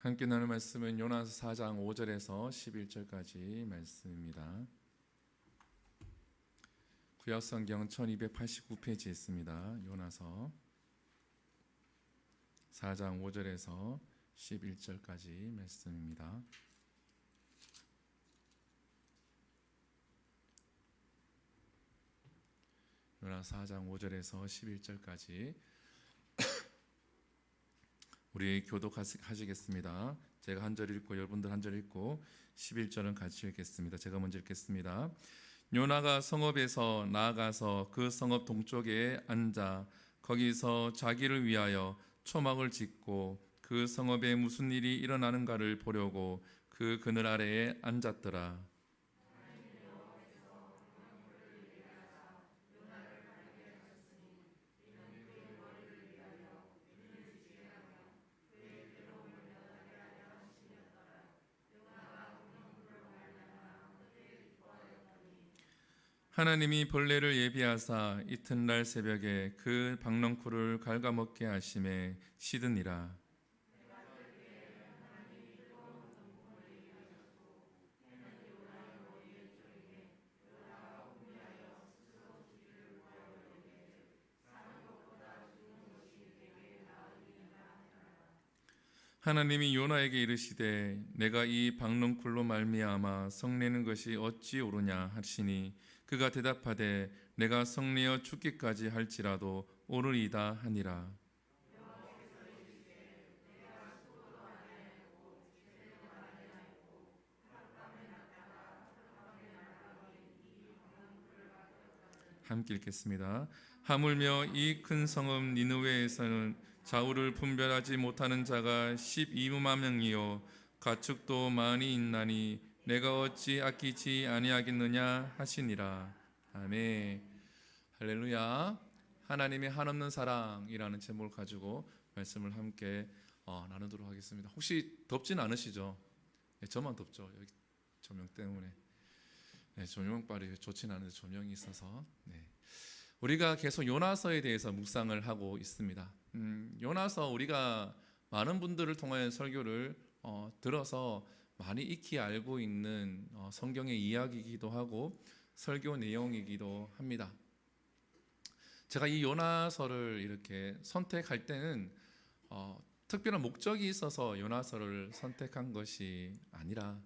함께 나눌 말씀은 요나서 4장 5절에서 11절까지 말씀입니다. 구약성경 1289페이지에 있습니다. 요나서 4장 5절에서 11절까지 말씀입니다. 요나서 4장 5절에서 11절까지 우리 교독하시겠습니다. 제가 한 절 읽고 여러분들 한 절 읽고 11절은 같이 읽겠습니다. 제가 먼저 읽겠습니다. 요나가 성읍에서 나아가서 그 성읍 동쪽에 앉아 거기서 자기를 위하여 초막을 짓고 그 성읍에 무슨 일이 일어나는가를 보려고 그 그늘 아래에 앉았더라. 하나님이 벌레를 예비하사 이튿날 새벽에 그 박넝쿨을 갉아먹게 하심에 시드니라. 하나님이 요나에게 이르시되 내가 이 박넝쿨로 말미암아 성내는 것이 어찌 옳으냐 하시니 그가 대답하되 내가 성내어 죽기까지 할지라도 옳으리이다 하니라. 함께 읽겠습니다. 하물며 이 큰 성읍 니느웨에서는 좌우를 분별하지 못하는 자가 12만 명이요 가축도 많이 있나니 내가 어찌 아끼지 아니하겠느냐 하시니라. 아멘. 할렐루야. 하나님의 한없는 사랑이라는 제목을 가지고 말씀을 함께 나누도록 하겠습니다. 혹시 덥진 않으시죠? 네, 저만 덥죠. 여기 조명 때문에. 네, 조명빨이 좋진 않은데 조명이 있어서. 네. 우리가 계속 요나서에 대해서 묵상을 하고 있습니다. 요나서 우리가 많은 분들을 통하여 설교를 들어서 많이 익히 알고 있는 성경의 이야기이기도 하고 설교 내용이기도 합니다. 제가 이 요나서를 이렇게 선택할 때는 특별한 목적이 있어서 요나서를 선택한 것이 아니라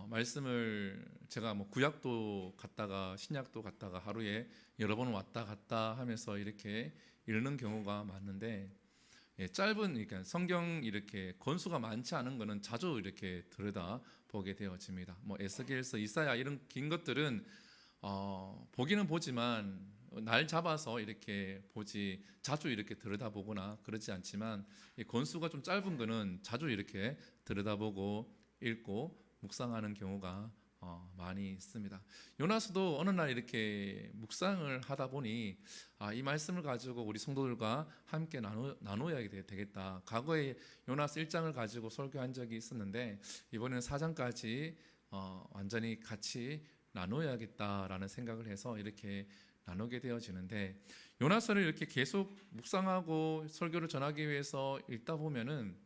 말씀을 제가 구약도 갔다가 신약도 갔다가 하루에 여러 번 왔다 갔다 하면서 이렇게 읽는 경우가 많은데 짧은 그러니까 성경 이렇게 권수가 많지 않은 것은 자주 이렇게 들여다 보게 되어집니다. 에스겔서, 이사야 이런 긴 것들은 보기는 보지만 날 잡아서 이렇게 보지 자주 이렇게 들여다보거나 그러지 않지만 이 권수가 좀 짧은 거는 자주 이렇게 들여다보고 읽고 묵상하는 경우가 많이 있습니다. 요나서도 어느 날 이렇게 묵상을 하다 보니 이 말씀을 가지고 우리 성도들과 함께 나눠야 되겠다. 과거에 요나서 1장을 가지고 설교한 적이 있었는데 이번에는 4장까지 완전히 같이 나눠야겠다라는 생각을 해서 이렇게 나누게 되어지는데 요나서를 이렇게 계속 묵상하고 설교를 전하기 위해서 읽다 보면은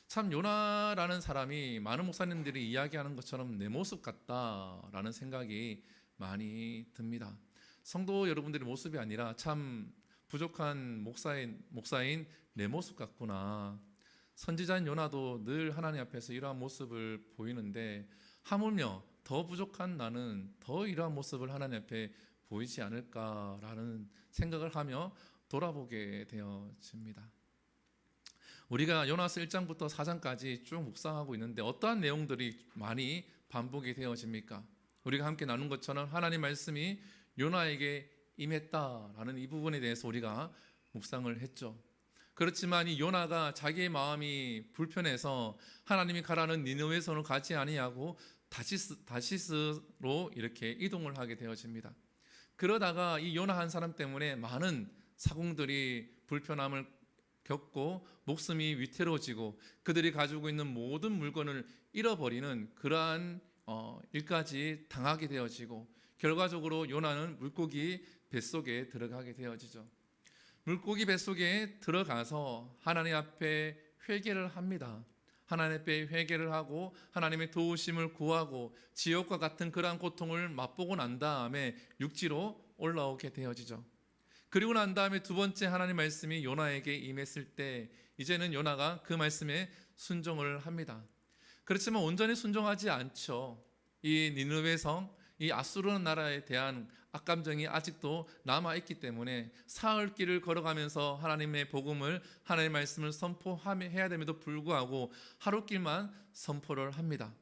참 요나라는 사람이 많은 목사님들이 이야기하는 것처럼 내 모습 같다라는 생각이 많이 듭니다. 성도 여러분들의 모습이 아니라 참 부족한 목사인 내 모습 같구나. 선지자인 요나도 늘 하나님 앞에서 이러한 모습을 보이는데 하물며 더 부족한 나는 더 이러한 모습을 하나님 앞에 보이지 않을까라는 생각을 하며 돌아보게 되어집니다. 우리가 요나서 1장부터 4장까지 쭉 묵상하고 있는데 어떠한 내용들이 많이 반복이 되어집니까? 우리가 함께 나눈 것처럼 하나님 말씀이 요나에게 임했다라는 이 부분에 대해서 우리가 묵상을 했죠. 그렇지만 이 요나가 자기의 마음이 불편해서 하나님이 가라는 니느웨선을 가지 아니하고 다시스로 이렇게 이동을 하게 되어집니다. 그러다가 이 요나 한 사람 때문에 많은 사공들이 불편함을 겪고 목숨이 위태로워지고 그들이 가지고 있는 모든 물건을 잃어버리는 그러한 일까지 당하게 되어지고 결과적으로 요나는 물고기 뱃속에 들어가게 되어지죠. 물고기 뱃속에 들어가서 하나님 앞에 회개를 합니다. 하나님 앞에 회개를 하고 하나님의 도우심을 구하고 지옥과 같은 그러한 고통을 맛보고 난 다음에 육지로 올라오게 되어지죠. 그리고 난 다음에 두 번째 하나님 말씀이 요나에게 임했을 때 이제는 요나가 그 말씀에 순종을 합니다. 그렇지만 온전히 순종하지 않죠. 이 니느웨 성, 이 아수르 나라에 대한 악감정이 아직도 남아있기 때문에 사흘 길을 걸어가면서 하나님의 복음을, 하나님의 말씀을 선포해야 됨에도 불구하고 하루 길만 선포를 합니다.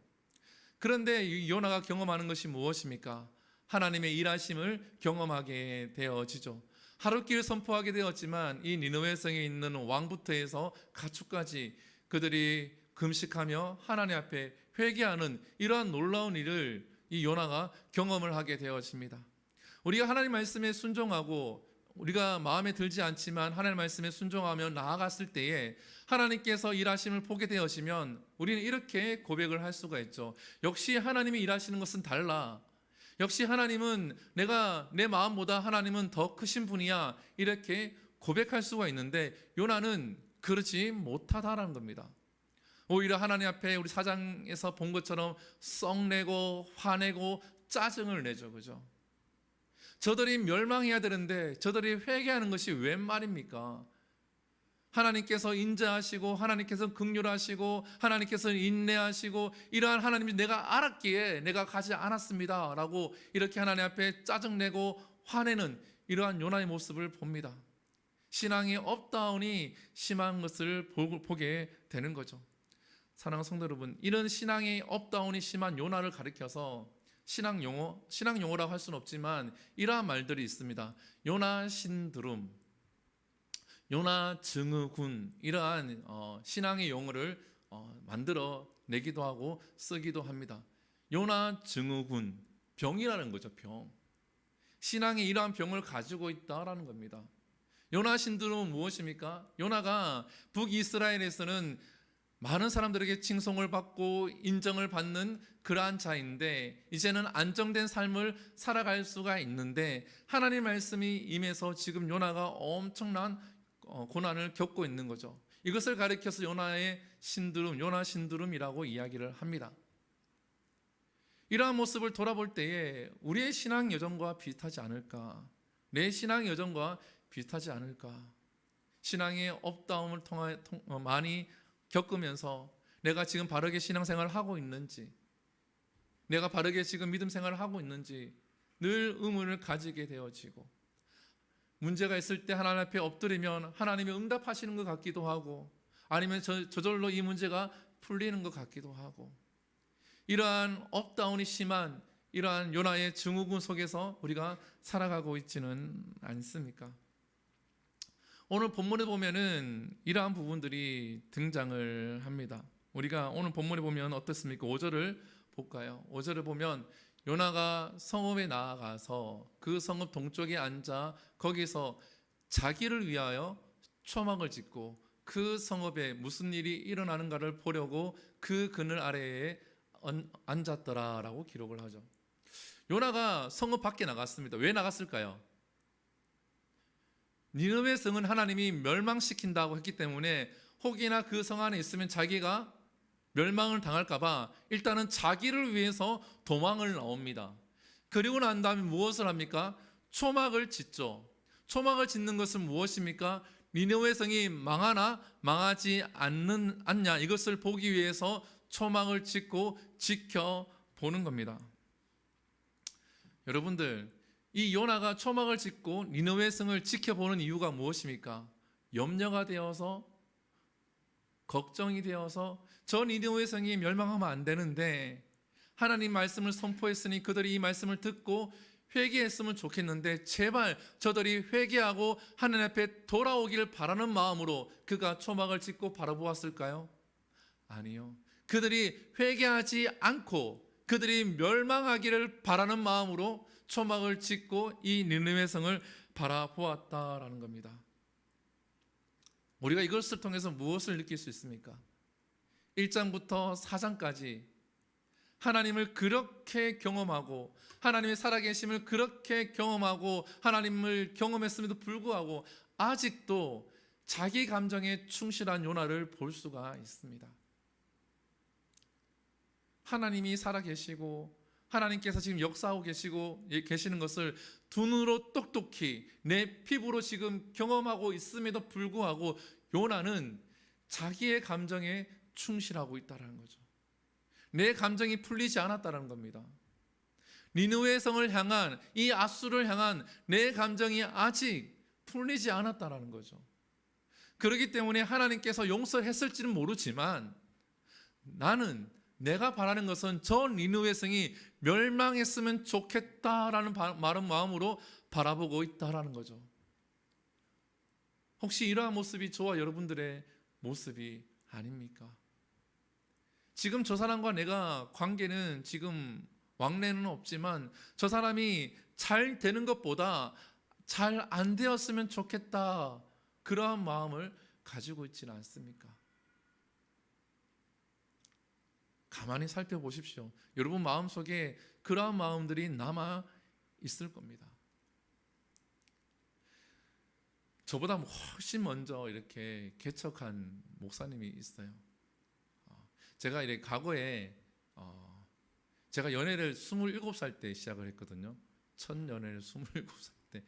그런데 이 요나가 경험하는 것이 무엇입니까? 하나님의 일하심을 경험하게 되어지죠. 하루길 선포하게 되었지만 이 니느웨 성에 있는 왕부터 해서 가축까지 그들이 금식하며 하나님 앞에 회개하는 이러한 놀라운 일을 이 요나가 경험을 하게 되어집니다. 우리가 하나님 말씀에 순종하고 우리가 마음에 들지 않지만 하나님 말씀에 순종하며 나아갔을 때에 하나님께서 일하심을 보게 되어지면 우리는 이렇게 고백을 할 수가 있죠. 역시 하나님이 일하시는 것은 달라. 역시 하나님은 내가 내 마음보다 하나님은 더 크신 분이야. 이렇게 고백할 수가 있는데 요나는 그러지 못하다라는 겁니다. 오히려 하나님 앞에 우리 4장에서 본 것처럼 썩내고 화내고 짜증을 내죠. 그죠? 저들이 멸망해야 되는데 저들이 회개하는 것이 웬 말입니까? 하나님께서 인자하시고 하나님께서 긍휼하시고 하나님께서 인내하시고 이러한 하나님이 내가 알았기에 내가 가지 않았습니다 라고 이렇게 하나님 앞에 짜증내고 화내는 이러한 요나의 모습을 봅니다. 신앙의 업다운이 심한 것을 보게 되는 거죠. 사랑하는 성도 여러분, 이런 신앙의 업다운이 심한 요나를 가리켜서 신앙 용어라고 할 수는 없지만 이러한 말들이 있습니다. 요나 신드롬, 요나 증후군, 이러한 신앙의 용어를 만들어 내기도 하고 쓰기도 합니다. 요나 증후군, 병이라는 거죠. 병. 신앙이 이러한 병을 가지고 있다라는 겁니다. 요나 신드롬은 무엇입니까? 요나가 북이스라엘에서는 많은 사람들에게 칭송을 받고 인정을 받는 그러한 자인데 이제는 안정된 삶을 살아갈 수가 있는데 하나님 말씀이 임해서 지금 요나가 엄청난 고난을 겪고 있는 거죠. 이것을 가리켜서 요나의 신드롬, 요나 신드롬이라고 이야기를 합니다. 이러한 모습을 돌아볼 때에 우리의 신앙 여정과 비슷하지 않을까? 내 신앙 여정과 비슷하지 않을까? 신앙의 업다움을 많이 겪으면서 내가 지금 바르게 신앙생활을 하고 있는지, 내가 바르게 지금 믿음 생활을 하고 있는지 늘 의문을 가지게 되어지고, 문제가 있을 때 하나님 앞에 엎드리면 하나님이 응답하시는 것 같기도 하고, 아니면 저절로 이 문제가 풀리는 것 같기도 하고, 이러한 업다운이 심한 이러한 요나의 증후군 속에서 우리가 살아가고 있지는 않습니까? 오늘 본문에 보면은 이러한 부분들이 등장을 합니다. 우리가 오늘 본문에 보면 어떻습니까? 5절을 볼까요? 5절을 보면 요나가 성읍에 나아가서 그 성읍 동쪽에 앉아 거기서 자기를 위하여 초막을 짓고 그 성읍에 무슨 일이 일어나는가를 보려고 그 그늘 아래에 앉았더라라고 기록을 하죠. 요나가 성읍 밖에 나갔습니다. 왜 나갔을까요? 니느웨 성은 하나님이 멸망시킨다고 했기 때문에 혹이나 그 성 안에 있으면 자기가 멸망을 당할까봐 일단은 자기를 위해서 도망을 나옵니다. 그리고 난 다음에 무엇을 합니까? 초막을 짓죠. 초막을 짓는 것은 무엇입니까? 니느웨 성이 망하나 망하지 않냐 이것을 보기 위해서 초막을 짓고 지켜보는 겁니다. 여러분들, 이 요나가 초막을 짓고 니느웨 성을 지켜보는 이유가 무엇입니까? 염려가 되어서, 걱정이 되어서 저 니느웨 성이 멸망하면 안 되는데 하나님 말씀을 선포했으니 그들이 이 말씀을 듣고 회개했으면 좋겠는데 제발 저들이 회개하고 하나님 앞에 돌아오기를 바라는 마음으로 그가 초막을 짓고 바라보았을까요? 아니요. 그들이 회개하지 않고 그들이 멸망하기를 바라는 마음으로 초막을 짓고 이 니느웨 성을 바라보았다라는 겁니다. 우리가 이것을 통해서 무엇을 느낄 수 있습니까? 1장부터 4장까지 하나님을 그렇게 경험하고 하나님의 살아계심을 그렇게 경험하고 하나님을 경험했음에도 불구하고 아직도 자기 감정에 충실한 요나를 볼 수가 있습니다. 하나님이 살아계시고 하나님께서 지금 역사하고 계시는 것을 두 눈으로 똑똑히 내 피부로 지금 경험하고 있음에도 불구하고 요나는 자기의 감정에 충실하고 있다는 거죠. 내 감정이 풀리지 않았다는 겁니다. 니느웨 성을 향한, 이 아수를 향한 내 감정이 아직 풀리지 않았다는 거죠. 그렇기 때문에 하나님께서 용서했을지는 모르지만 나는 내가 바라는 것은 저 니느웨 성이 멸망했으면 좋겠다라는 마음으로 바라보고 있다라는 거죠. 혹시 이러한 모습이 저와 여러분들의 모습이 아닙니까? 지금 저 사람과 내가 관계는 지금 왕래는 없지만 저 사람이 잘 되는 것보다 잘 안 되었으면 좋겠다, 그러한 마음을 가지고 있지는 않습니까? 가만히 살펴보십시오. 여러분 마음속에 그러한 마음들이 남아 있을 겁니다. 저보다 훨씬 먼저 이렇게 개척한 목사님이 있어요. 제가 이렇게 과거에 제가 연애를 27살 때 시작을 했거든요. 첫 연애를 27살 때.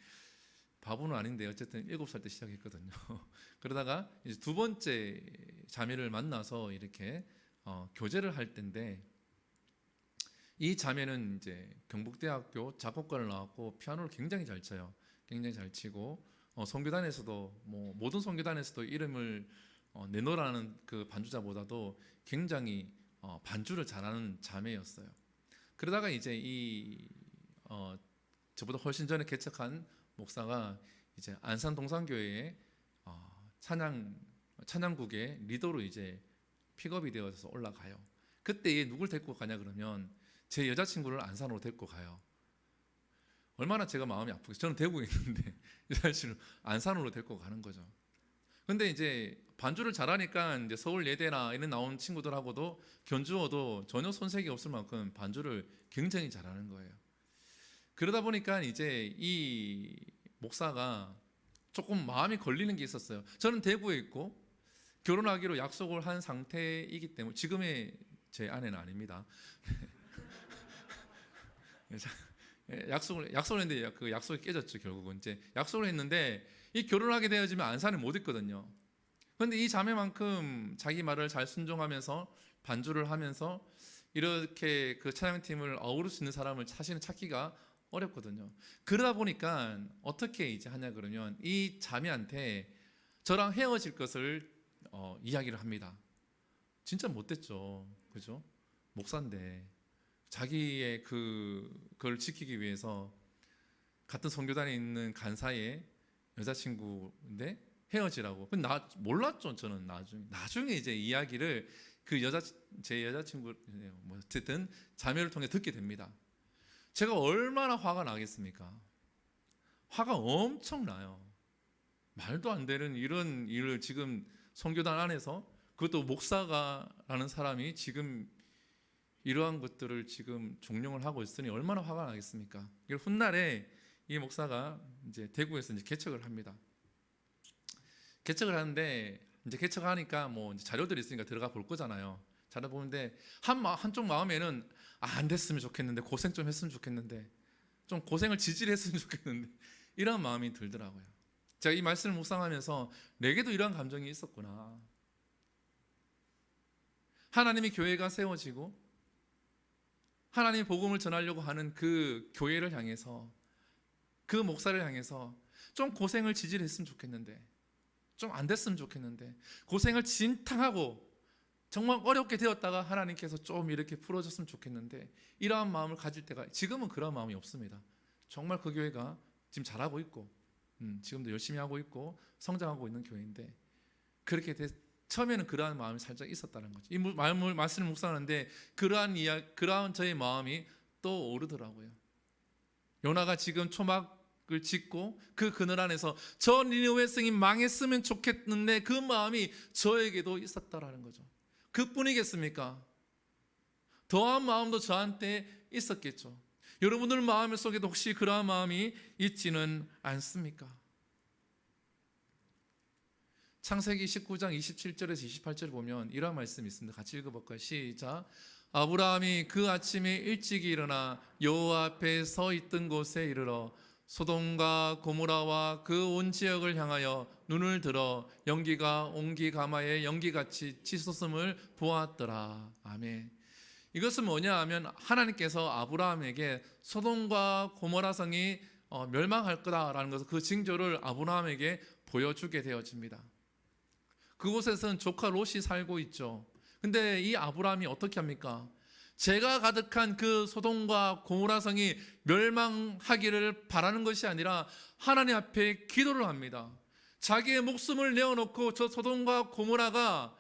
바보는 아닌데 어쨌든 7살 때 시작했거든요. 그러다가 이제 두 번째 자매를 만나서 이렇게 교제를 할 때인데, 이 자매는 이제 경북대학교 작곡과를 나왔고 피아노를 굉장히 잘 쳐요. 굉장히 잘 치고 선교단에서도 모든 선교단에서도 이름을 내노라는 그 반주자보다도 굉장히 반주를 잘하는 자매였어요. 그러다가 이제 저보다 훨씬 전에 개척한 목사가 이제 안산 동산교회에 찬양국의 리더로 이제 픽업이 되어서 올라가요. 그때 얘 누굴 데리고 가냐 그러면 제 여자친구를 안산으로 데리고 가요. 얼마나 제가 마음이 아프겠어요. 저는 대구에 있는데 여자친구를 안산으로 데리고 가는 거죠. 근데 이제 반주를 잘하니까 이제 서울 예대나 이런 나온 친구들하고도 견주어도 전혀 손색이 없을 만큼 반주를 굉장히 잘하는 거예요. 그러다 보니까 이제 이 목사가 조금 마음이 걸리는 게 있었어요. 저는 대구에 있고 결혼하기로 약속을 한 상태이기 때문에, 지금의 제 아내는 아닙니다. 약속을 했는데 그 약속이 깨졌죠. 결국은 이제 약속을 했는데 이 결혼하게 되어지면 안산에 못 있거든요. 그런데 이 자매만큼 자기 말을 잘 순종하면서 반주를 하면서 이렇게 그 찬양팀을 어우를 수 있는 사람을 사실은 찾기가 어렵거든요. 그러다 보니까 어떻게 이제 하냐 그러면 이 자매한테 저랑 헤어질 것을 이야기를 합니다. 진짜 못됐죠, 그죠? 목사인데 자기의 그걸 지키기 위해서 같은 선교단에 있는 간사의 여자친구인데 헤어지라고. 근데 몰랐죠, 저는 나중에 이제 이야기를 제 여자친구 어쨌든 자매를 통해 듣게 됩니다. 제가 얼마나 화가 나겠습니까? 화가 엄청 나요. 말도 안 되는 이런 일을 지금 선교단 안에서, 그것도 목사가라는 사람이 지금 이러한 것들을 지금 종용을 하고 있으니 얼마나 화가 나겠습니까? 훗날에 이 목사가 이제 대구에서 이제 개척을 합니다. 개척을 하는데 이제 개척하니까 이제 자료들이 있으니까 들어가 볼 거잖아요. 자료 보는데 한쪽 마음에는 안 됐으면 좋겠는데, 고생 좀 했으면 좋겠는데, 좀 고생을 지질했으면 좋겠는데, 이런 마음이 들더라고요. 제가 이 말씀을 묵상하면서 내게도 이러한 감정이 있었구나. 하나님의 교회가 세워지고 하나님의 복음을 전하려고 하는 그 교회를 향해서, 그 목사를 향해서 좀 고생을 지질했으면 좋겠는데, 좀 안 됐으면 좋겠는데, 고생을 진탕하고 정말 어렵게 되었다가 하나님께서 좀 이렇게 풀어줬으면 좋겠는데, 이러한 마음을 가질 때가, 지금은 그런 마음이 없습니다. 정말 그 교회가 지금 잘하고 있고 지금도 열심히 하고 있고 성장하고 있는 교회인데, 그렇게 처음에는 그러한 마음이 살짝 있었다는 거죠. 이 말씀을 묵상하는데 그러한 저의 마음이 또 오르더라고요. 요나가 지금 초막을 짓고 그 그늘 안에서 저 니느웨 성이 망했으면 좋겠는데 그 마음이 저에게도 있었다라는 거죠. 그뿐이겠습니까? 더한 마음도 저한테 있었겠죠. 여러분들 마음 속에도 혹시 그러한 마음이 있지는 않습니까? 창세기 19장 27절에서 28절을 보면 이러한 말씀이 있습니다. 같이 읽어볼까요? 시작. 아브라함이 그 아침에 일찍 일어나 여호와 앞에 서 있던 곳에 이르러 소돔과 고모라와 그 온 지역을 향하여 눈을 들어 연기가 옹기 가마에 연기같이 치솟음을 보았더라. 아멘. 이것은 뭐냐 하면 하나님께서 아브라함에게 소돔과 고모라 성이 멸망할 거다라는 것을, 그 징조를 아브라함에게 보여주게 되어집니다. 그곳에서는 조카 롯이 살고 있죠. 근데 이 아브라함이 어떻게 합니까? 죄가 가득한 그 소돔과 고모라 성이 멸망하기를 바라는 것이 아니라 하나님 앞에 기도를 합니다. 자기의 목숨을 내어놓고 저 소돔과 고모라가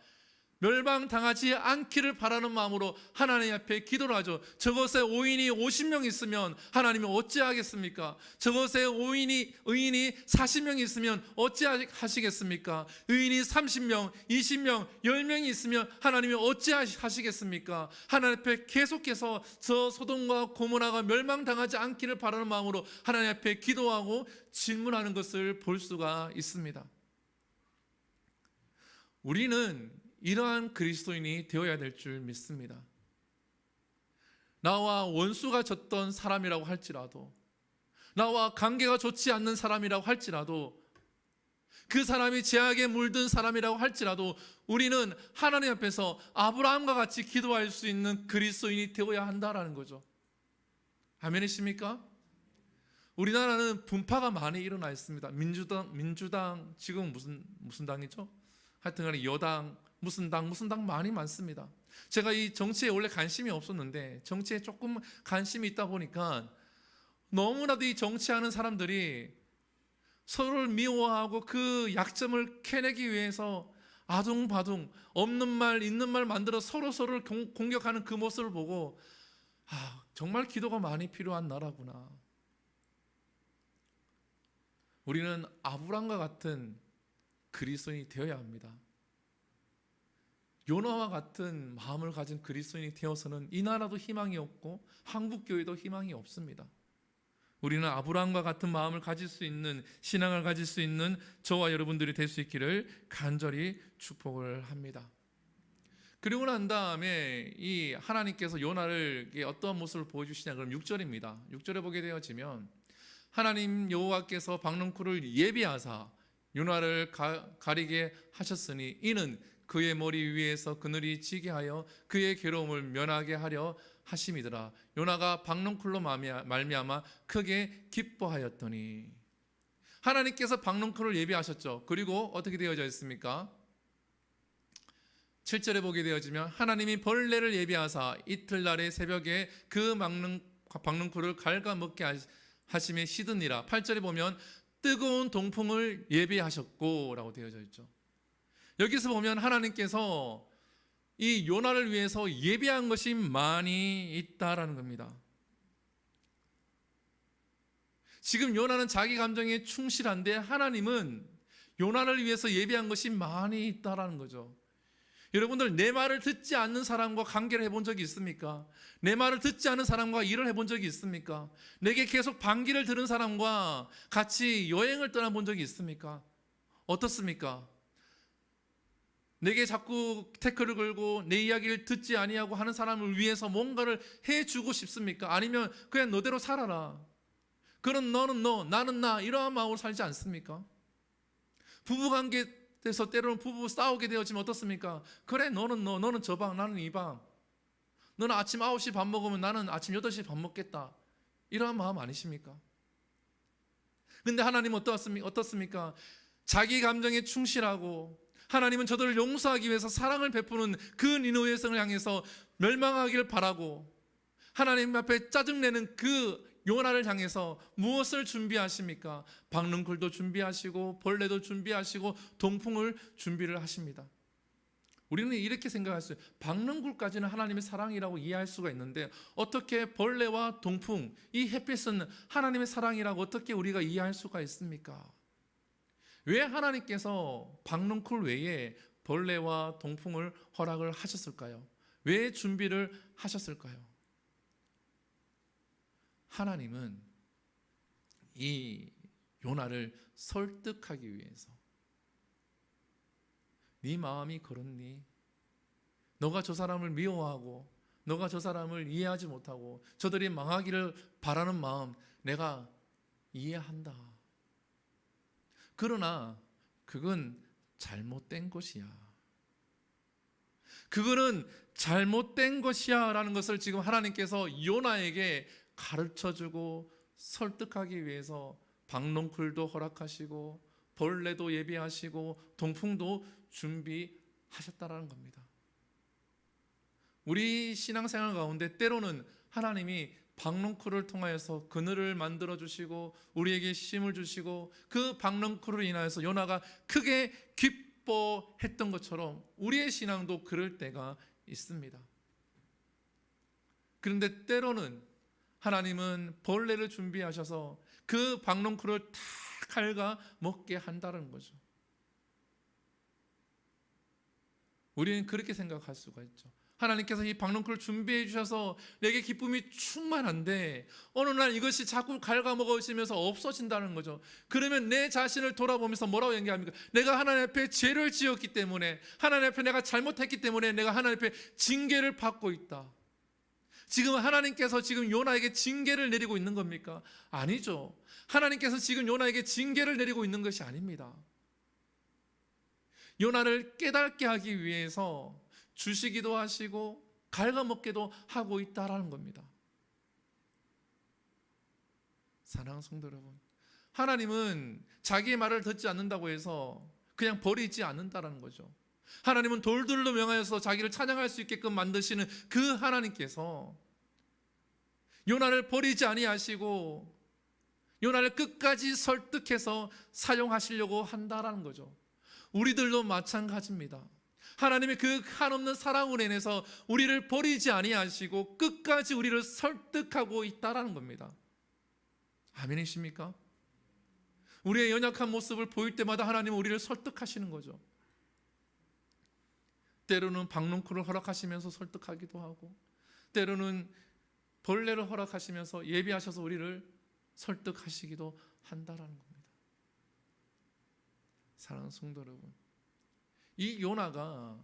멸망당하지 않기를 바라는 마음으로 하나님 앞에 기도를 하죠. 저것에 오인이 50명 있으면 하나님이 어찌하겠습니까? 저것에 의인이 40명 있으면 어찌하시겠습니까? 의인이 30명, 20명, 10명이 있으면 하나님이 어찌하시겠습니까? 하나님 앞에 계속해서 저 소돔과 고모라가 멸망당하지 않기를 바라는 마음으로 하나님 앞에 기도하고 질문하는 것을 볼 수가 있습니다. 우리는 이러한 그리스도인이 되어야 될 줄 믿습니다. 나와 원수가 졌던 사람이라고 할지라도, 나와 관계가 좋지 않는 사람이라고 할지라도, 그 사람이 죄악에 물든 사람이라고 할지라도 우리는 하나님 앞에서 아브라함과 같이 기도할 수 있는 그리스도인이 되어야 한다라는 거죠. 아멘이십니까? 우리나라는 분파가 많이 일어나 있습니다. 민주당 지금 무슨 당이죠? 하여튼 간에 여당, 무슨 당 많이 많습니다. 제가 이 정치에 원래 관심이 없었는데 정치에 조금 관심이 있다 보니까 너무나도 이 정치하는 사람들이 서로를 미워하고 그 약점을 캐내기 위해서 아둥바둥 없는 말 있는 말 만들어 서로를 공격하는 그 모습을 보고 정말 기도가 많이 필요한 나라구나. 우리는 아브람과 같은 그리스도인이 되어야 합니다. 요나와 같은 마음을 가진 그리스도인이 되어서는 이 나라도 희망이 없고 한국교회도 희망이 없습니다. 우리는 아브라함과 같은 마음을 가질 수 있는, 신앙을 가질 수 있는 저와 여러분들이 될 수 있기를 간절히 축복을 합니다. 그리고 난 다음에 이 하나님께서 요나를 어떠한 모습을 보여주시냐, 그럼 6절입니다. 6절에 보게 되어지면 하나님 여호와께서 박능쿨을 예비하사 요나를 가리게 하셨으니 이는 그의 머리 위에서 그늘이 지게 하여 그의 괴로움을 면하게 하려 하심이더라. 요나가 박능쿨로 말미암아 크게 기뻐하였더니. 하나님께서 박능쿨을 예비하셨죠. 그리고 어떻게 되어져 있습니까? 7절에 보게 되어지면 하나님이 벌레를 예비하사 이틀날의 새벽에 그 박능쿨을 갉아먹게 하심에 시드니라. 8절에 보면 뜨거운 동풍을 예비하셨고 라고 되어져 있죠. 여기서 보면 하나님께서 이 요나를 위해서 예비한 것이 많이 있다라는 겁니다. 지금 요나는 자기 감정에 충실한데 하나님은 요나를 위해서 예비한 것이 많이 있다라는 거죠. 여러분들, 내 말을 듣지 않는 사람과 관계를 해본 적이 있습니까? 내 말을 듣지 않은 사람과 일을 해본 적이 있습니까? 내게 계속 반기를 들은 사람과 같이 여행을 떠나본 적이 있습니까? 어떻습니까? 내게 자꾸 태클을 걸고 내 이야기를 듣지 아니하고 하는 사람을 위해서 뭔가를 해주고 싶습니까? 아니면 그냥 너대로 살아라, 그런 너는 너, 나는 나, 이러한 마음으로 살지 않습니까? 부부관계에서 때로는 부부 싸우게 되어지면 어떻습니까? 그래, 너는 너, 너는 저 방, 나는 이 방. 너는 아침 9시 밥 먹으면 나는 아침 8시 밥 먹겠다, 이러한 마음 아니십니까? 근데 하나님은 어떻습니까? 자기 감정에 충실하고 하나님은 저들을 용서하기 위해서 사랑을 베푸는 그 니느웨 성을 향해서 멸망하기를 바라고 하나님 앞에 짜증내는 그 요나를 향해서 무엇을 준비하십니까? 박능쿨도 준비하시고 벌레도 준비하시고 동풍을 준비를 하십니다. 우리는 이렇게 생각했어요. 박능쿨까지는 하나님의 사랑이라고 이해할 수가 있는데 어떻게 벌레와 동풍, 이 햇빛은 하나님의 사랑이라고 어떻게 우리가 이해할 수가 있습니까? 왜 하나님께서 박능쿨 외에 벌레와 동풍을 허락을 하셨을까요? 왜 준비를 하셨을까요? 하나님은 이 요나를 설득하기 위해서, 네 마음이 그렇니? 너가 저 사람을 미워하고 너가 저 사람을 이해하지 못하고 저들이 망하기를 바라는 마음 내가 이해한다. 그러나 그건 잘못된 것이야. 그거는 잘못된 것이야 라는 것을 지금 하나님께서 요나에게 가르쳐주고 설득하기 위해서 박농쿨도 허락하시고 벌레도 예비하시고 동풍도 준비하셨다라는 겁니다. 우리 신앙생활 가운데 때로는 하나님이 박농쿨을 통하여서 그늘을 만들어 주시고 우리에게 쉼을 주시고 그 박농쿨을 인하여서 요나가 크게 기뻐했던 것처럼 우리의 신앙도 그럴 때가 있습니다. 그런데 때로는 하나님은 벌레를 준비하셔서 그 박농쿨을 다 갉아 먹게 한다는 거죠. 우리는 그렇게 생각할 수가 있죠. 하나님께서 이 박농쿨을 준비해 주셔서 내게 기쁨이 충만한데 어느 날 이것이 자꾸 갉아먹어지면서 없어진다는 거죠. 그러면 내 자신을 돌아보면서 뭐라고 얘기합니까? 내가 하나님 앞에 죄를 지었기 때문에, 하나님 앞에 내가 잘못했기 때문에 내가 하나님 앞에 징계를 받고 있다. 지금 하나님께서 지금 요나에게 징계를 내리고 있는 겁니까? 아니죠. 하나님께서 지금 요나에게 징계를 내리고 있는 것이 아닙니다. 요나를 깨닫게 하기 위해서 주시기도 하시고 갉아먹기도 하고 있다라는 겁니다. 사랑하는 성도 여러분, 하나님은 자기의 말을 듣지 않는다고 해서 그냥 버리지 않는다라는 거죠. 하나님은 돌들로 명하여서 자기를 찬양할 수 있게끔 만드시는 그 하나님께서 요나를 버리지 아니하시고 요나를 끝까지 설득해서 사용하시려고 한다라는 거죠. 우리들도 마찬가지입니다. 하나님의 그 한없는 사랑으로 인해서 우리를 버리지 아니하시고 끝까지 우리를 설득하고 있다라는 겁니다. 아멘이십니까? 우리의 연약한 모습을 보일 때마다 하나님은 우리를 설득하시는 거죠. 때로는 박농쿨을 허락하시면서 설득하기도 하고 때로는 벌레를 허락하시면서 예비하셔서 우리를 설득하시기도 한다라는 겁니다. 사랑하는 성도 여러분, 이 요나가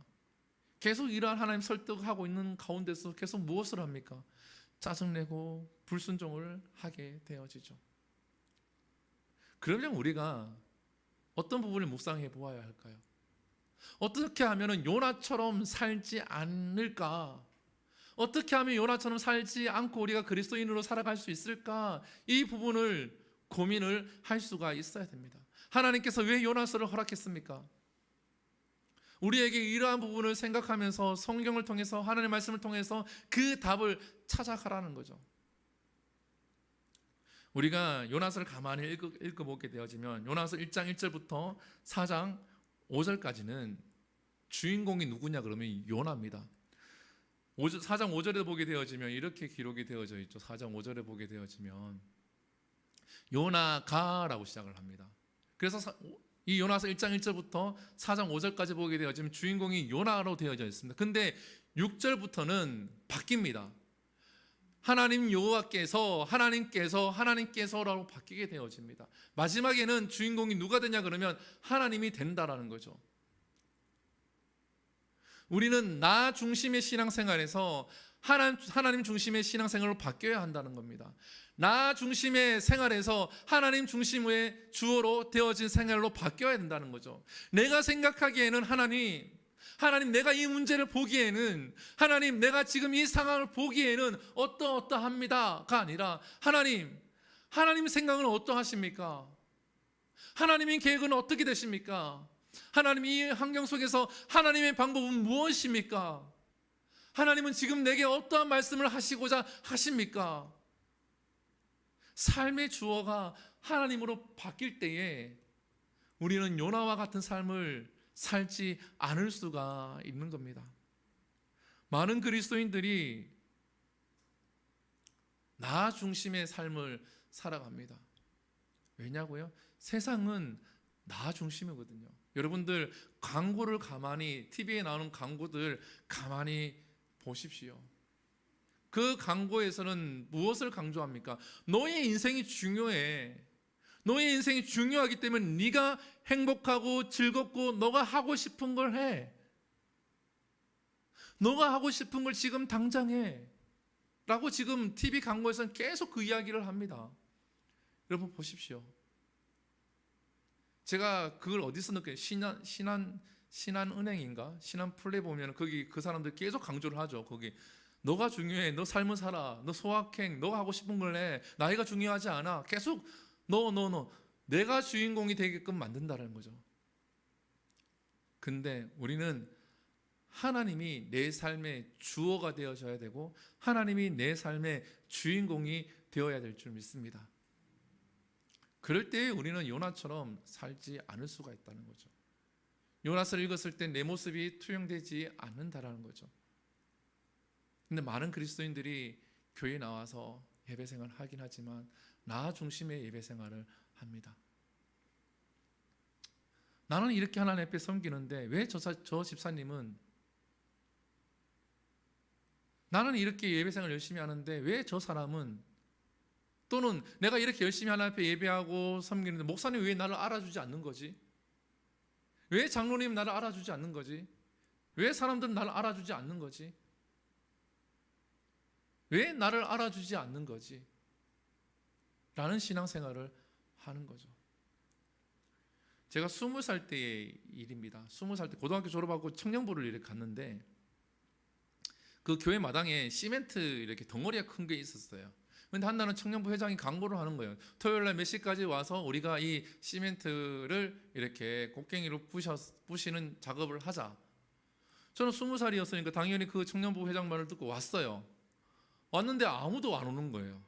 계속 이러한 하나님 설득하고 있는 가운데서 계속 무엇을 합니까? 짜증내고 불순종을 하게 되어지죠. 그러면 우리가 어떤 부분을 묵상해 보아야 할까요? 어떻게 하면 요나처럼 살지 않을까? 어떻게 하면 요나처럼 살지 않고 우리가 그리스도인으로 살아갈 수 있을까? 이 부분을 고민을 할 수가 있어야 됩니다. 하나님께서 왜 요나서를 허락했습니까? 우리에게 이러한 부분을 생각하면서 성경을 통해서 하나님의 말씀을 통해서 그 답을 찾아가라는 거죠. 우리가 요나서를 가만히 읽어보게 되어지면 요나서 1장 1절부터 4장 5절까지는 주인공이 누구냐 그러면 요나입니다. 4장 5절에 보게 되어지면 이렇게 기록이 되어져 있죠. 4장 5절에 보게 되어지면 요나가라고 시작을 합니다. 그래서 이 요나서 1장 1절부터 4장 5절까지 보게 되어지면 주인공이 요나로 되어져 있습니다. 근데 6절부터는 바뀝니다. 하나님 여호와께서 하나님께서라고 바뀌게 되어집니다. 마지막에는 주인공이 누가 되냐 그러면 하나님이 된다라는 거죠. 우리는 나 중심의 신앙생활에서 하나님 중심의 신앙생활로 바뀌어야 한다는 겁니다. 나 중심의 생활에서 하나님 중심의 주어로 되어진 생활로 바뀌어야 된다는 거죠. 내가 생각하기에는 하나님 내가 이 문제를 보기에는 하나님 내가 지금 이 상황을 보기에는 어떠합니다가 아니라 하나님 생각은 어떠하십니까? 하나님의 계획은 어떻게 되십니까? 하나님 이 환경 속에서 하나님의 방법은 무엇입니까? 하나님은 지금 내게 어떠한 말씀을 하시고자 하십니까? 삶의 주어가 하나님으로 바뀔 때에 우리는 요나와 같은 삶을 살지 않을 수가 있는 겁니다. 많은 그리스도인들이 나 중심의 삶을 살아갑니다. 왜냐고요? 세상은 나 중심이거든요. 여러분들 광고를 가만히 TV에 나오는 광고들 가만히 보십시오. 그 광고에서는 무엇을 강조합니까? 너의 인생이 중요해. 너의 인생이 중요하기 때문에 네가 행복하고 즐겁고 너가 하고 싶은 걸 해. 너가 하고 싶은 걸 지금 당장 해 라고 지금 TV 광고에서는 계속 그 이야기를 합니다. 여러분 보십시오. 제가 그걸 어디서 느껴요? 신한은행인가? 신한플레이 보면 거기 그 사람들 계속 강조를 하죠. 거기 너가 중요해. 너 삶을 살아. 너 소확행. 너가 하고 싶은 걸 해. 나이가 중요하지 않아. 계속 너. 내가 주인공이 되게끔 만든다는 거죠. 근데 우리는 하나님이 내 삶의 주어가 되어져야 되고 하나님이 내 삶의 주인공이 되어야 될 줄 믿습니다. 그럴 때 우리는 요나처럼 살지 않을 수가 있다는 거죠. 요나서를 읽었을 때 내 모습이 투영되지 않는다라는 거죠. 근데 많은 그리스도인들이 교회에 나와서 예배 생활을 하긴 하지만 나 중심의 예배 생활을 합니다. 나는 이렇게 하나님 앞에 섬기는데 왜 저 집사님은, 나는 이렇게 예배 생활을 열심히 하는데 왜 저 사람은, 또는 내가 이렇게 열심히 하나님 앞에 예배하고 섬기는데 목사님 왜 나를 알아주지 않는 거지? 왜 장로님 나를 알아주지 않는 거지? 왜 사람들은 나를 알아주지 않는 거지? 왜 나를 알아주지 않는 거지? 라는 신앙생활을 하는 거죠. 제가 20살 때의 일입니다. 20살 때 고등학교 졸업하고 청년부를 이렇게 갔는데 그 교회 마당에 시멘트 이렇게 덩어리가 큰 게 있었어요. 근데 한날은 청년부 회장이 광고를 하는 거예요. 토요일 날 몇 시까지 와서 우리가 이 시멘트를 이렇게 곡괭이로 부시는 작업을 하자. 저는 20살이었으니까 당연히 그 청년부 회장 말을 듣고 왔어요. 왔는데 아무도 안 오는 거예요.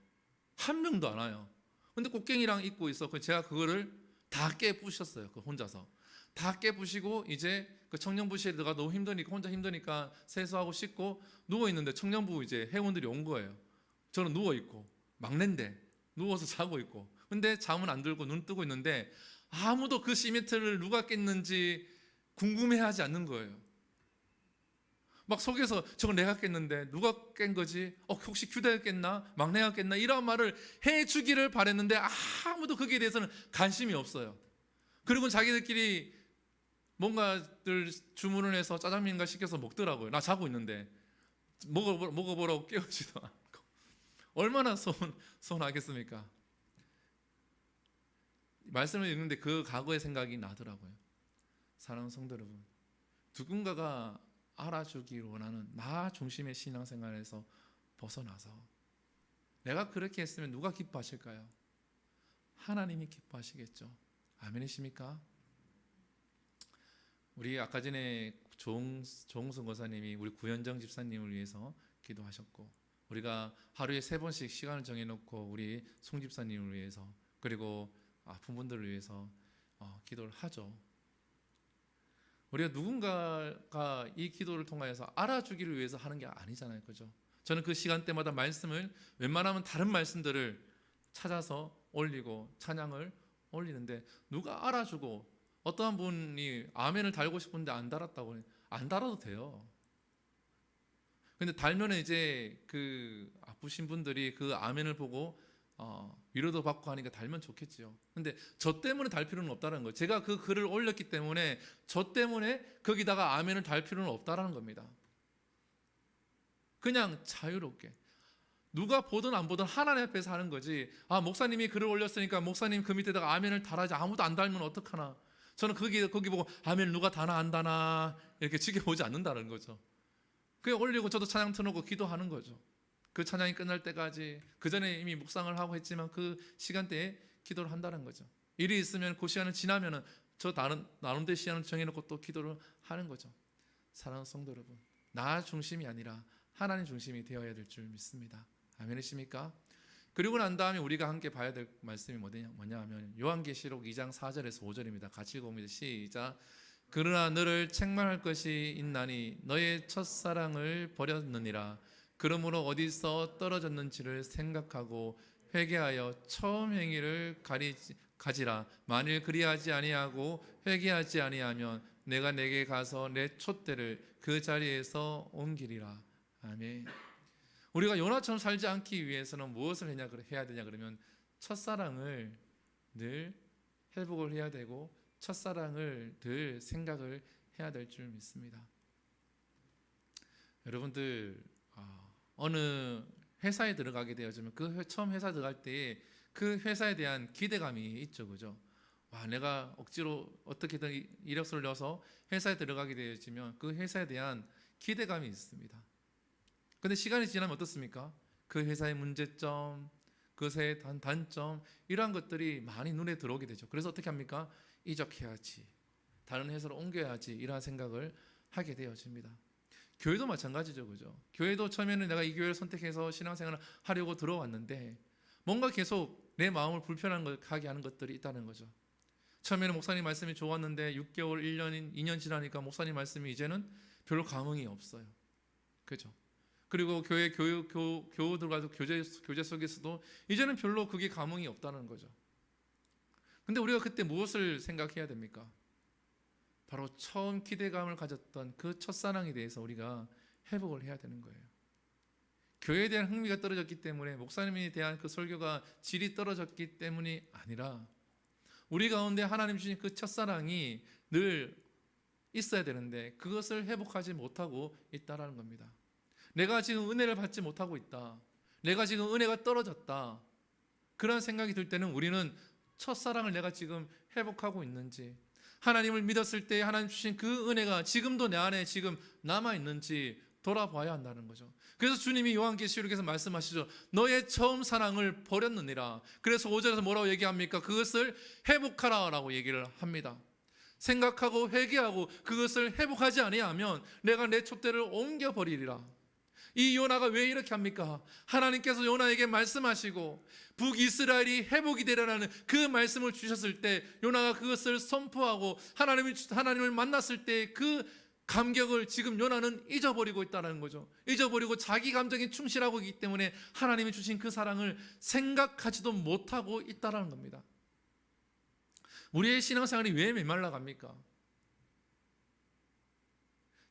한 명도 안 와요. 근데 곡괭이랑 있고 있어. 제가 그거를 다 깨부셨어요. 그 혼자서. 다 깨부시고 이제 그 청년부실에 들어가 너무 힘드니까, 혼자 힘드니까 세수하고 씻고 누워있는데 청년부 이제 회원들이 온 거예요. 저는 누워있고 막내인데 누워서 자고 있고, 근데 잠은 안 들고 눈 뜨고 있는데 아무도 그 시멘트를 누가 깼는지 궁금해하지 않는 거예요. 막 속에서 저건 내가 깼는데 누가 깬 거지? 혹시 규대가 깼나? 막내가 깼나? 이런 말을 해주기를 바랬는데 아무도 거기에 대해서는 관심이 없어요. 그리고 자기들끼리 뭔가들 주문을 해서 짜장면인가 시켜서 먹더라고요. 나 자고 있는데 먹어보라고 깨우지도 않고. 얼마나 서운하겠습니까? 말씀을 읽는데 그 과거의 생각이 나더라고요. 사랑하는 성도 여러분, 누군가가 알아주기를 원하는 나 중심의 신앙생활에서 벗어나서 내가 그렇게 했으면 누가 기뻐하실까요? 하나님이 기뻐하시겠죠. 아멘이십니까? 우리 아까 전에 조홍순 권사님이 우리 구현정 집사님을 위해서 기도하셨고, 우리가 하루에 3번씩 시간을 정해놓고 우리 송 집사님을 위해서, 그리고 아픈 분들을 위해서 기도를 하죠. 우리가 누군가가 이 기도를 통하여서 알아주기를 위해서 하는 게 아니잖아요. 그죠? 저는 그 시간대마다 말씀을 웬만하면 다른 말씀들을 찾아서 올리고 찬양을 올리는데, 누가 알아주고, 어떠한 분이 아멘을 달고 싶은데 안 달았다고, 안 달아도 돼요. 근데 달면 이제 그 아프신 분들이 그 아멘을 보고 위로도 받고 하니까 달면 좋겠죠. 근데 저 때문에 달 필요는 없다는 거예요. 제가 그 글을 올렸기 때문에 저 때문에 거기다가 아멘을 달 필요는 없다는 겁니다. 그냥 자유롭게 누가 보든 안 보든 하나님 앞에서 하는 거지. 목사님이 글을 올렸으니까 목사님 그 밑에다가 아멘을 달아야지. 아무도 안 달면 어떡하나. 저는 거기 보고 아멘 누가 다나 안 다나 이렇게 지켜보지 않는다는 거죠. 그게 올리고 저도 찬양 틀어놓고 기도하는 거죠. 그 찬양이 끝날 때까지, 그 전에 이미 묵상을 하고 했지만 그 시간대에 기도를 한다는 거죠. 일이 있으면 그 시간을 지나면은 저 나름대로 시간을 정해놓고 또 기도를 하는 거죠. 사랑하는 성도 여러분, 나 중심이 아니라 하나님 중심이 되어야 될 줄 믿습니다. 아멘이십니까? 그리고 난 다음에 우리가 함께 봐야 될 말씀이 뭐냐 하면 요한계시록 2장 4절에서 5절입니다. 같이 읽어봅니다. 시작. 그러나 너를 책망할 것이 있나니 너의 첫사랑을 버렸느니라. 그러므로 어디서 떨어졌는지를 생각하고 회개하여 처음 행위를 가지라. 만일 그리하지 아니하고 회개하지 아니하면 내가 내게 가서 내 촛대를 그 자리에서 옮기리라. 아멘. 우리가 요나처럼 살지 않기 위해서는 무엇을 해야 되냐 그러면 첫사랑을 늘 회복을 해야 되고 첫사랑을 늘 생각을 해야 될 줄 믿습니다. 여러분들 어느 회사에 들어가게 되어지면 처음 회사 들어갈 때 그 회사에 대한 기대감이 있죠, 그죠? 와, 내가 억지로 어떻게든 이력서를 넣어서 회사에 들어가게 되어지면 그 회사에 대한 기대감이 있습니다. 근데 시간이 지나면 어떻습니까? 그 회사의 문제점, 그 회사의 단점, 이러한 것들이 많이 눈에 들어오게 되죠. 그래서 어떻게 합니까? 이적해야지, 다른 회사로 옮겨야지, 이러한 생각을 하게 되어집니다. 교회도 마찬가지죠, 그죠? 교회도 처음에는 내가 이 교회를 선택해서 신앙생활을 하려고 들어왔는데 뭔가 계속 내 마음을 불편하게 하는 것들이 있다는 거죠. 처음에는 목사님 말씀이 좋았는데 6개월, 1년, 2년 지나니까 목사님 말씀이 이제는 별로 감흥이 없어요. 그죠? 그리고 교회 교우들과도 교제 속에서도 이제는 별로 그게 감흥이 없다는 거죠. 근데 우리가 그때 무엇을 생각해야 됩니까? 바로 처음 기대감을 가졌던 그 첫사랑에 대해서 우리가 회복을 해야 되는 거예요. 교회에 대한 흥미가 떨어졌기 때문에, 목사님에 대한 그 설교가 질이 떨어졌기 때문이 아니라 우리 가운데 하나님 주신 그 첫사랑이 늘 있어야 되는데 그것을 회복하지 못하고 있다라는 겁니다. 내가 지금 은혜를 받지 못하고 있다, 내가 지금 은혜가 떨어졌다, 그런 생각이 들 때는 우리는 첫사랑을 내가 지금 회복하고 있는지, 하나님을 믿었을 때 하나님 주신 그 은혜가 지금도 내 안에 지금 남아있는지 돌아봐야 한다는 거죠. 그래서 주님이 요한계시록에서 말씀하시죠. 너의 처음 사랑을 버렸느니라. 그래서 5절에서 뭐라고 얘기합니까? 그것을 회복하라 라고 얘기를 합니다. 생각하고 회개하고 그것을 회복하지 아니하면 내가 내 촛대를 옮겨버리리라. 이 요나가 왜 이렇게 합니까? 하나님께서 요나에게 말씀하시고 북이스라엘이 회복이 되라는 그 말씀을 주셨을 때 요나가 그것을 선포하고 하나님을 만났을 때 그 감격을 지금 요나는 잊어버리고 있다는 거죠. 잊어버리고 자기 감정에 충실하고 있기 때문에 하나님이 주신 그 사랑을 생각하지도 못하고 있다는 겁니다. 우리의 신앙생활이 왜 메말라 갑니까?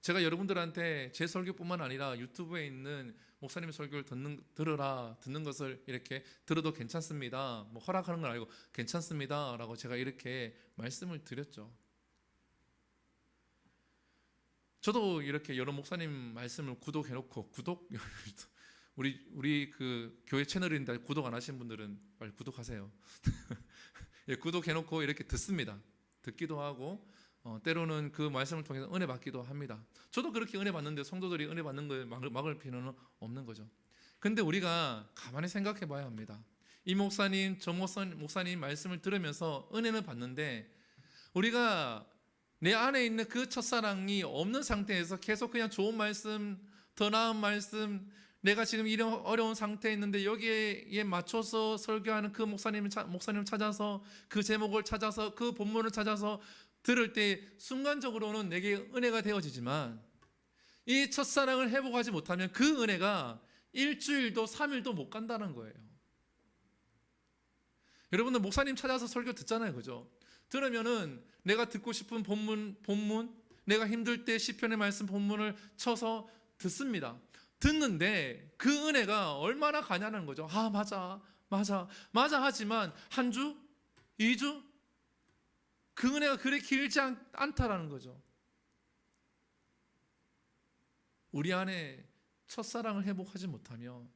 제가 여러분들한테 제 설교뿐만 아니라 유튜브에 있는 목사님의 설교를 듣는 것을 이렇게 들어도 괜찮습니다, 뭐 허락하는 건 아니고 괜찮습니다 라고 제가 이렇게 말씀을 드렸죠. 저도 이렇게 여러 목사님 말씀을 구독해놓고 우리 그 교회 채널인데 구독 안 하신 분들은 빨리 구독하세요. 예, 구독해놓고 이렇게 듣습니다. 듣기도 하고 때로는 그 말씀을 통해서 은혜 받기도 합니다. 저도 그렇게 은혜 받는데 성도들이 은혜 받는 걸 막을 필요는 없는 거죠. 근데 우리가 가만히 생각해 봐야 합니다. 이 목사님, 저 목사님 말씀을 들으면서 은혜는 받는데 우리가 내 안에 있는 그 첫사랑이 없는 상태에서 계속 그냥 좋은 말씀, 더 나은 말씀, 내가 지금 이런 어려운 상태에 있는데 여기에 맞춰서 설교하는 그 목사님을 찾아서 그 제목을 찾아서 그 본문을 찾아서 들을 때 순간적으로는 내게 은혜가 되어지지만 이 첫사랑을 회복하지 못하면 그 은혜가 일주일도 3일도 못 간다는 거예요. 여러분들 목사님 찾아서 설교 듣잖아요, 그죠? 들으면은 내가 듣고 싶은 본문, 내가 힘들 때 시편의 말씀 본문을 쳐서 듣습니다. 듣는데 그 은혜가 얼마나 가냐는 거죠. 아, 맞아 하지만 한 주, 2주 그 은혜가 그렇게 길지 않다라는 거죠. 우리 안에 첫사랑을 회복하지 못하면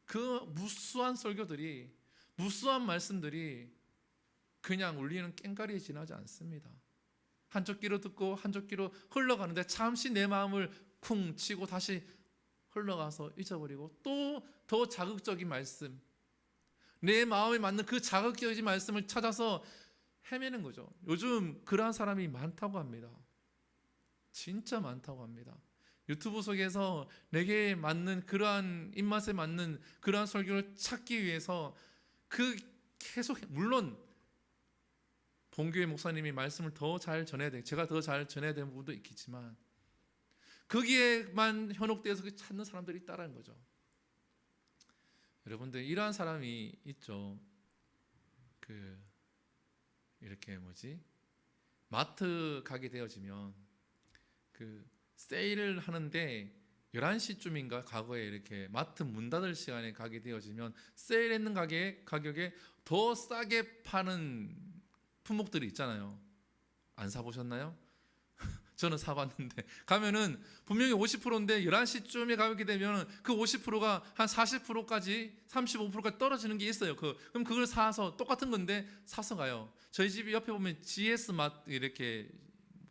그 무수한 설교들이, 무수한 말씀들이 그냥 울리는 꽹과리에 지나지 않습니다. 한쪽 귀로 듣고 한쪽 귀로 흘러가는데 잠시 내 마음을 쿵 치고 다시 흘러가서 잊어버리고 또 더 자극적인 말씀, 내 마음에 맞는 그 자극적인 말씀을 찾아서 헤매는 거죠. 요즘 그러한 사람이 많다고 합니다. 진짜 많다고 합니다. 유튜브 속에서 내게 맞는 그러한 입맛에 맞는 그러한 설교를 찾기 위해서 계속, 물론 본교회 목사님이 말씀을 더 잘 전해야 돼, 제가 더 잘 전해야 되는 부분도 있겠지만 거기에만 현혹되어서 찾는 사람들이 있다는 거죠. 여러분들 이러한 사람이 있죠. 이렇게 마트 가게 되어지면 세일을 하는데 11시쯤인가 과거에 이렇게 마트 문 닫을 시간에 가게 되어지면 세일했는 가격에 더 싸게 파는 품목들이 있잖아요. 안 사보셨나요? 저는 사봤는데 가면은 분명히 50%인데 11시쯤에 가게 되면 그 50%가 한 40%까지 35%까지 떨어지는 게 있어요. 그럼 그걸 사서 똑같은 건데 사서 가요. 저희 집 옆에 보면 GS 맛 이렇게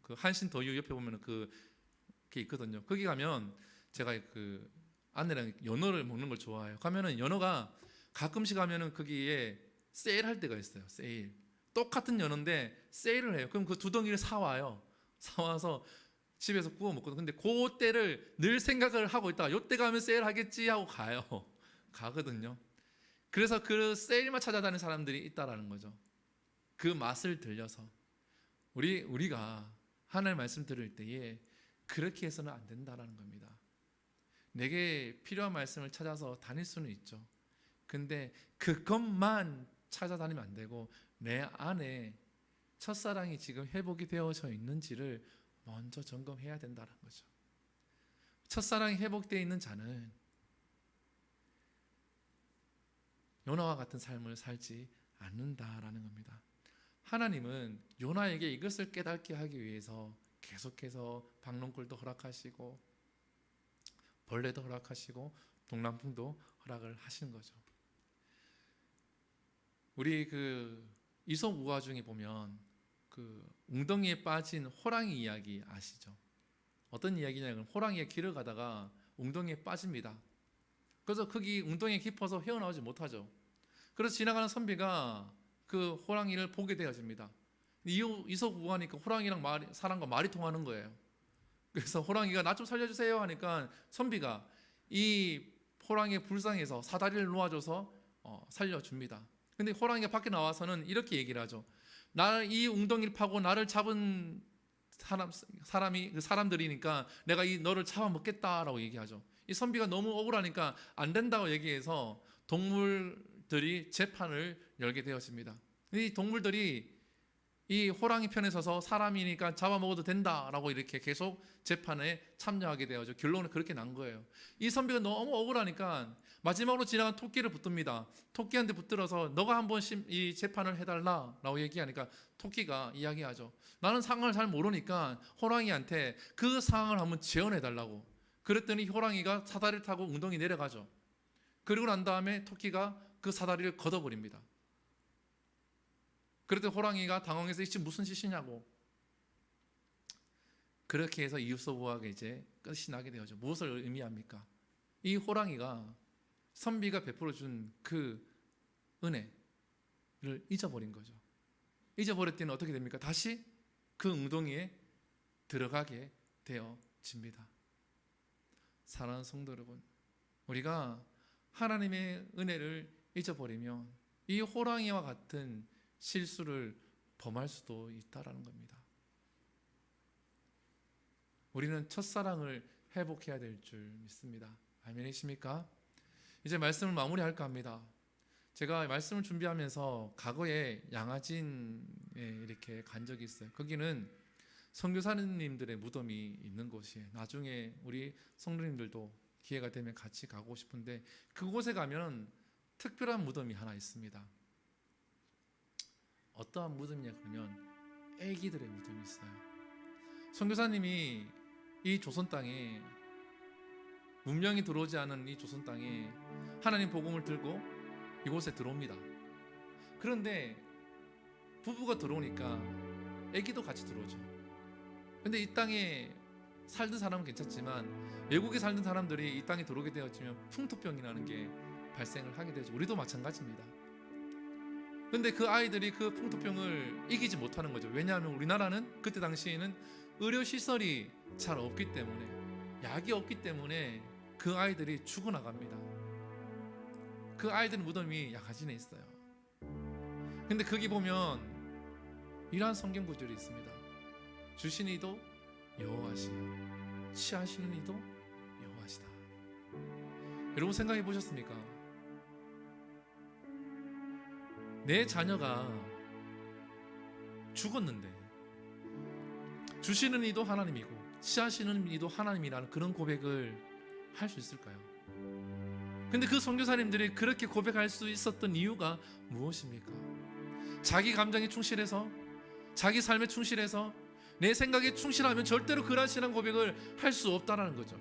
그 한신 더유 옆에 보면 그게 있거든요. 거기 가면 제가 그 아내랑 연어를 먹는 걸 좋아해요. 가면은 연어가 가끔씩 가면은 거기에 세일할 때가 있어요. 세일. 똑같은 연어인데 세일을 해요. 그럼 그 두 덩이를 사와요. 사와서 집에서 구워 먹거든요. 근데 그 때를 늘 생각을 하고 있다가 요때 가면 세일하겠지 하고 가요. 가거든요. 그래서 그 세일만 찾아다니는 사람들이 있다라는 거죠. 그 맛을 들려서 우리가 하나님의 말씀 들을 때에 그렇게 해서는 안 된다라는 겁니다. 내게 필요한 말씀을 찾아서 다닐 수는 있죠. 근데 그것만 찾아다니면 안 되고 내 안에 첫사랑이 지금 회복이 되어져 있는지를 먼저 점검해야 된다는 거죠. 첫사랑이 회복되어 있는 자는 요나와 같은 삶을 살지 않는다라는 겁니다. 하나님은 요나에게 이것을 깨닫게 하기 위해서 계속해서 박농굴도 허락하시고 벌레도 허락하시고 동남풍도 허락을 하신 거죠. 우리 그 이솝 우화 중에 보면 그 웅덩이에 빠진 호랑이 이야기 아시죠? 어떤 이야기냐면 호랑이가 길을 가다가 웅덩이에 빠집니다. 그래서 거기 웅덩이에 깊어서 헤어나오지 못하죠. 그래서 지나가는 선비가 그 호랑이를 보게 되어집니다. 이솝 우화니까 호랑이랑 사람과 말이 통하는 거예요. 그래서 호랑이가 나 좀 살려주세요 하니까 선비가 이 호랑이의 불쌍해서 사다리를 놓아줘서 살려줍니다. 근데 호랑이가 밖에 나와서는 이렇게 얘기를 하죠. 이 웅덩이를 파고 나를 잡은 사람들이니까 내가 너를 잡아먹겠다라고 얘기하죠. 이 선비가 너무 억울하니까 안 된다고 얘기해서 동물들이 재판을 열게 되었습니다. 이 동물들이 이 호랑이 편에 서서 사람이니까 잡아먹어도 된다라고 이렇게 계속 재판에 참여하게 되어죠. 결론은 그렇게 난 거예요. 이 선비가 너무 억울하니까 마지막으로 지나간 토끼를 붙듭니다. 토끼한테 붙들어서 너가 한번 이 재판을 해달라라고 얘기하니까 토끼가 이야기하죠. 나는 상황을 잘 모르니까 호랑이한테 그 상황을 한번 재현해달라고. 그랬더니 호랑이가 사다리를 타고 웅덩이 내려가죠. 그리고 난 다음에 토끼가 그 사다리를 걷어버립니다. 그랬더니 호랑이가 당황해서 이게 무슨 짓이냐고. 그렇게 해서 이웃소 부하가 이제 끝이 나게 되어죠. 무엇을 의미합니까? 이 호랑이가 선비가 베풀어 준 그 은혜를 잊어버린 거죠. 잊어버렸더니 어떻게 됩니까? 다시 그 웅덩이에 들어가게 되어집니다. 사랑하는 성도 여러분, 우리가 하나님의 은혜를 잊어버리면 이 호랑이와 같은 실수를 범할 수도 있다라는 겁니다. 우리는 첫사랑을 회복해야 될 줄 믿습니다. 아멘이십니까? 이제 말씀을 마무리할까 합니다. 제가 말씀을 준비하면서 과거에 양화진에 이렇게 간 적이 있어요. 거기는 선교사님들의 무덤이 있는 곳이에요. 나중에 우리 성도님들도 기회가 되면 같이 가고 싶은데 그곳에 가면 특별한 무덤이 하나 있습니다. 어떠한 무덤이냐 그러면 애기들의 무덤이 있어요. 선교사님이 이 조선 땅에 문명이 들어오지 않은 이 조선 땅에 하나님 복음을 들고 이곳에 들어옵니다. 그런데 부부가 들어오니까 애기도 같이 들어오죠. 근데 이 땅에 살던 사람은 괜찮지만 외국에 살던 사람들이 이 땅에 들어오게 되어지면 풍토병이라는 게 발생을 하게 되죠. 우리도 마찬가지입니다. 근데 그 아이들이 그 풍토병을 이기지 못하는 거죠. 왜냐하면 우리나라는 그때 당시에는 의료시설이 잘 없기 때문에, 약이 없기 때문에 그 아이들이 죽어나갑니다. 그 아이들 무덤이 양화진에 있어요. 근데 거기 보면 이러한 성경 구절이 있습니다. 주신 이도 여호와시요 취하시는 이도 여호와시다. 여러분 생각해 보셨습니까? 내 자녀가 죽었는데 주시는 이도 하나님이고 취하시는 이도 하나님이라는 그런 고백을 할 수 있을까요? 근데 그 선교사님들이 그렇게 고백할 수 있었던 이유가 무엇입니까? 자기 감정에 충실해서, 자기 삶에 충실해서, 내 생각에 충실하면 절대로 그러한 신앙 고백을 할 수 없다라는 거죠.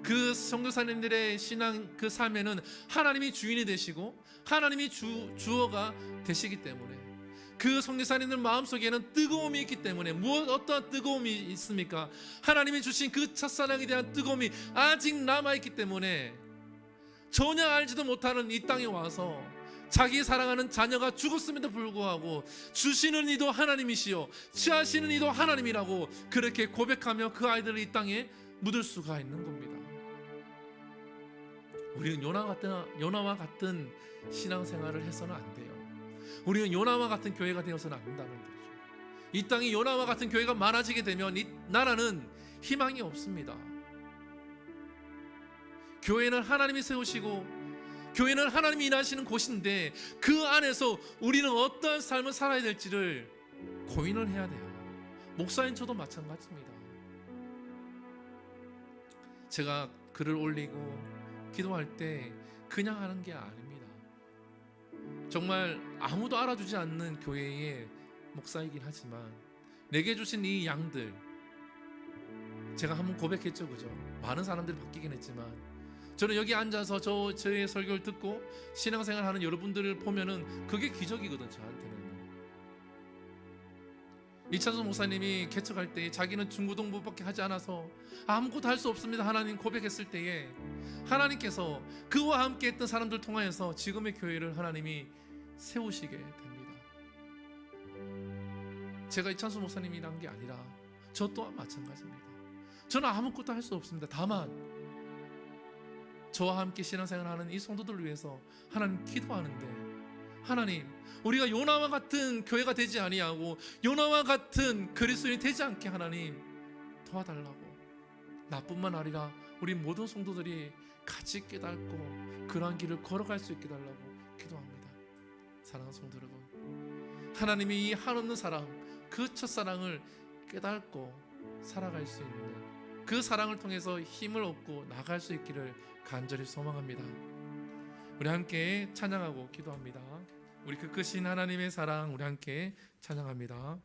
그 선교사님들의 신앙 그 삶에는 하나님이 주인이 되시고 하나님이 주어가 되시기 때문에, 그 선교사님들 마음속에는 뜨거움이 있기 때문에, 어떠한 뜨거움이 있습니까? 하나님이 주신 그 첫사랑에 대한 뜨거움이 아직 남아있기 때문에 전혀 알지도 못하는 이 땅에 와서 자기 사랑하는 자녀가 죽었음에도 불구하고 주시는 이도 하나님이시요 취하시는 이도 하나님이라고 그렇게 고백하며 그 아이들을 이 땅에 묻을 수가 있는 겁니다. 우리는 요나와 같은 신앙생활을 해서는 안 돼요. 우리는 요나와 같은 교회가 되어서는 안 된다는 거죠. 이 땅에 요나와 같은 교회가 많아지게 되면 이 나라는 희망이 없습니다. 교회는 하나님이 세우시고 교회는 하나님이 일하시는 곳인데, 그 안에서 우리는 어떠한 삶을 살아야 될지를 고민을 해야 돼요. 목사인 저도 마찬가지입니다. 제가 글을 올리고 기도할 때 그냥 하는 게 아닙니다. 정말 아무도 알아주지 않는 교회의 목사이긴 하지만 내게 주신 이 양들, 제가 한번 고백했죠, 그죠? 많은 사람들이 바뀌긴 했지만 저는 여기 앉아서 저의 설교를 듣고 신앙생활 하는 여러분들을 보면은 그게 기적이거든, 저한테는. 이찬수 목사님이 개척할 때 자기는 중고등부밖에 하지 않아서 아무것도 할 수 없습니다 하나님 고백했을 때에 하나님께서 그와 함께 했던 사람들 통하여서 지금의 교회를 하나님이 세우시게 됩니다. 제가 이찬수 목사님이란 게 아니라 저 또한 마찬가지입니다. 저는 아무것도 할 수 없습니다. 다만 저와 함께 신앙생활하는 이 성도들을 위해서 하나님 기도하는데, 하나님, 우리가 요나와 같은 교회가 되지 아니하고 요나와 같은 그리스도인이 되지 않게 하나님 도와달라고, 나뿐만 아니라 우리 모든 성도들이 같이 깨닫고 그러한 길을 걸어갈 수 있게 달라고 기도합니다. 사랑하는 성도 여러분, 하나님이 이 한없는 사랑, 그 첫사랑을 깨닫고 살아갈 수 있는 그 사랑을 통해서 힘을 얻고 나갈 수 있기를 간절히 소망합니다. 우리 함께 찬양하고 기도합니다. 우리 그 크신 하나님의 사랑 우리 함께 찬양합니다.